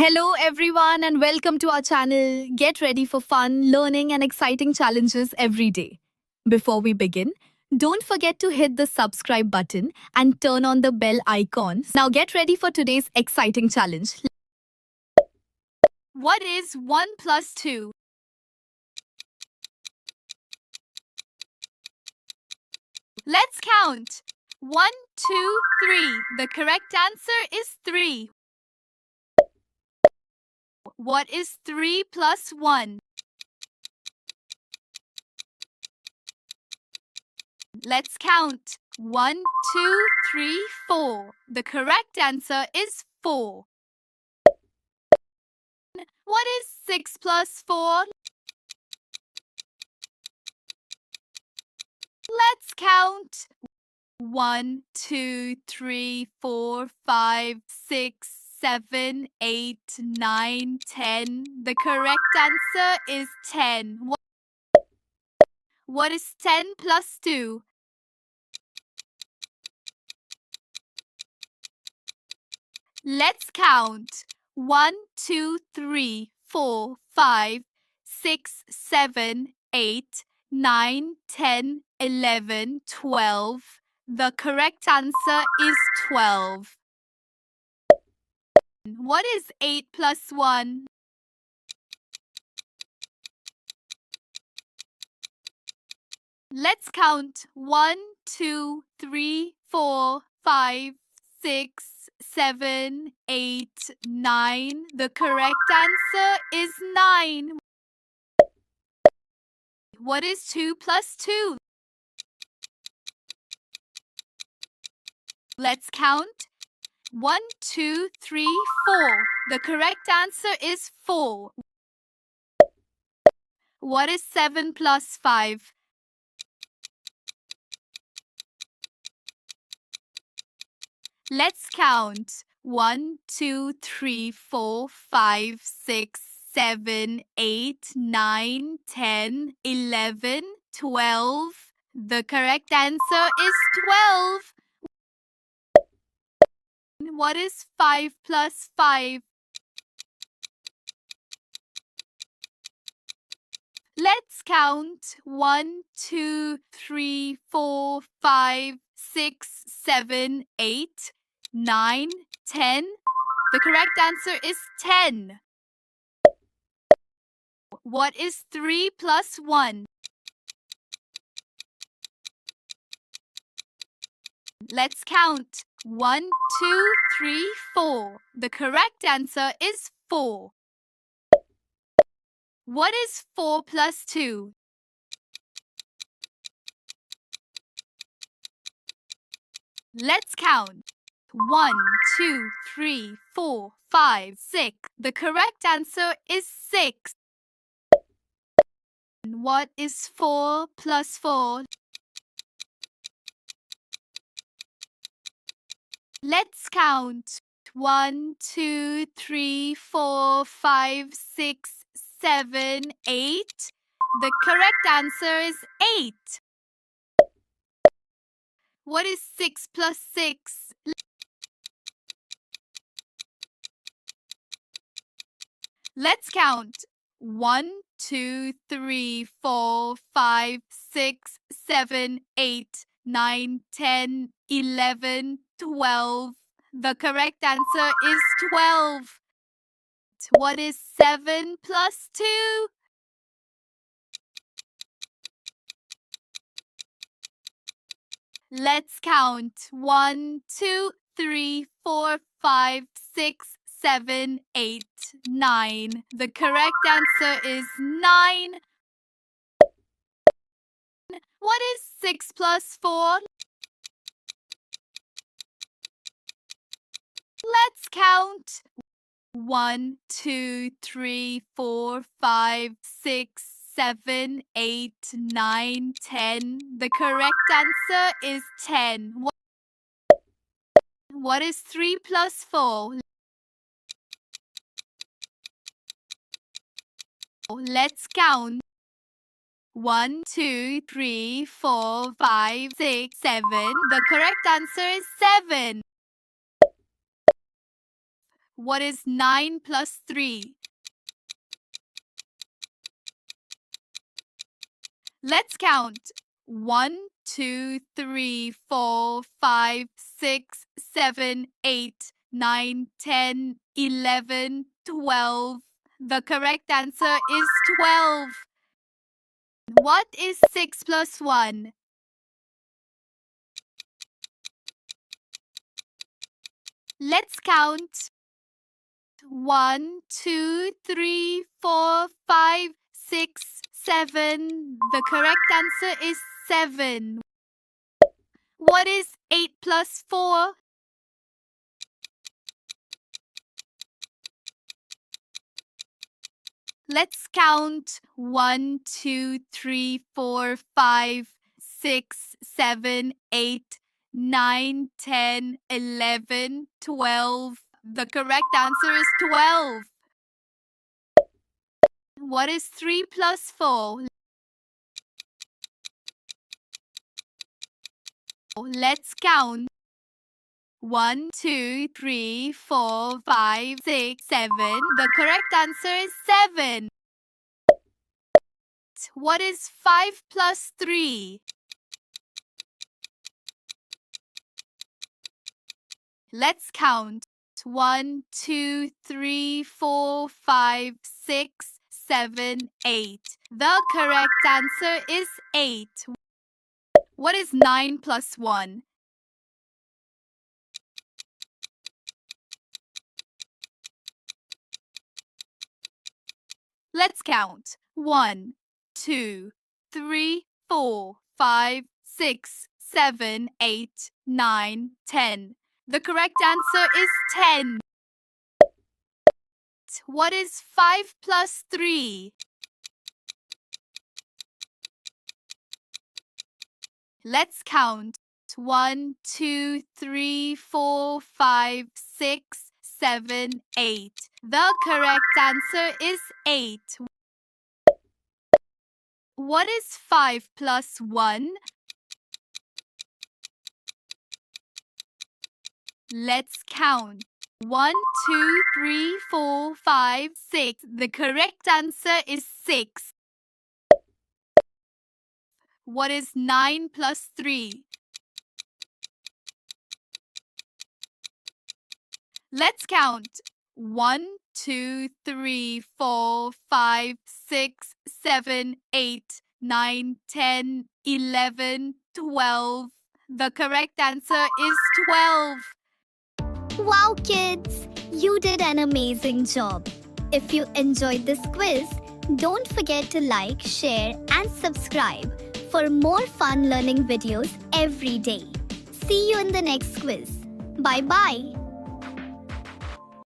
Hello, everyone, and welcome to our channel. Get ready for fun, learning, and exciting challenges every day. Before we begin, don't forget to hit the subscribe button and turn on the bell icon. Now, get ready for today's exciting challenge. What is 1 plus 2? Let's count. 1, 2, 3. The correct answer is 3. What is 3 plus 1? Let's count. 1, 2, 3, 4. The correct answer is 4. What is 6 plus 4? Let's count. 1, 2, 3, 4, 5, 6, 7, 8, 9, 10. The correct answer is 10. What is 10 plus 2? Let's count. 1, 2, 3, 4, 5, 6, 7, 8, 9, 10, 11, 12. The correct answer is 12. What is 8 plus 1? Let's count. 1, 2, 3, 4, 5, 6, 7, 8, 9. The correct answer is 9. What is 2 plus 2? Let's count. 1, 2, 3, 4. The correct answer is 4. What is 7 plus 5? Let's count. 1, 2, 3, 4, 5, 6, 7, 8, 9, 10, 11, 12. The correct answer is 12. What is 5 plus 5? Let's count. 1, 2, 3, 4, 5, 6, 7, 8, 9, 10. The correct answer is 10. What is 3 plus 1? Let's count. 1, 2, 3, 4. The correct answer is 4. What is 4 plus 2? Let's count. 1, 2, 3, 4, 5, 6. The correct answer is 6. What is 4 plus 4? Let's count. 1, 2, 3, 4, 5, 6, 7, 8. The correct answer is 8. What is 6 plus 6? Let's count. 1, 2, 3, 4, 5, 6, 7, 8, 9, 10, 11, 12. The correct answer is 12. What is 7 plus 2? Let's count. 1, 2, 3, 4, 5, 6, 7, 8, 9. The correct answer is 9. What is 6 plus 4? Let's count. 1, 2, 3, 4, 5, 6, 7, 8, 9, 10. The correct answer is 10. What is 3 plus 4? Let's count. 1, 2, 3, 4, 5, 6, 7. The correct answer is 7. What is 9 plus 3? Let's count. 1, 2, 3, 4, 5, 6, 7, 8, 9, 10, 11, 12. The correct answer is 12. What is 6 plus 1? Let's count. 1, 2, 3, 4, 5, 6, 7. The correct answer is 7. What is 8 plus 4? Let's count. 1, 2, 3, 4, 5, 6, 7, 8, 9, 10, 11, 12. The correct answer is 12. What is 3 plus 4? Let's count. 1, 2, 3, 4, 5, 6, 7. The correct answer is 7. What is 5 plus 3? Let's count. 1, 2, 3, 4, 5, 6, 7, 8. The correct answer is 8. What is 9 plus 1? Let's count. 1, 2, 3, 4, 5, 6, 7, 8, 9, 10. The correct answer is 10. What is 5 plus 3? Let's count. 1, 2, 3, 4, 5, 6, 7, 8. The correct answer is 8. What is 5 plus 1? Let's count. 1, 2, 3, 4, 5, 6. The correct answer is 6. What is 9 plus 3? Let's count. 1, 2, 3, 4, 5, 6, 7, 8, 9, 10, 11, 12. The correct answer is 12. Wow, kids! You did an amazing job. If you enjoyed this quiz, don't forget to like, share, and subscribe for more fun learning videos every day. See you in the next quiz. Bye-bye.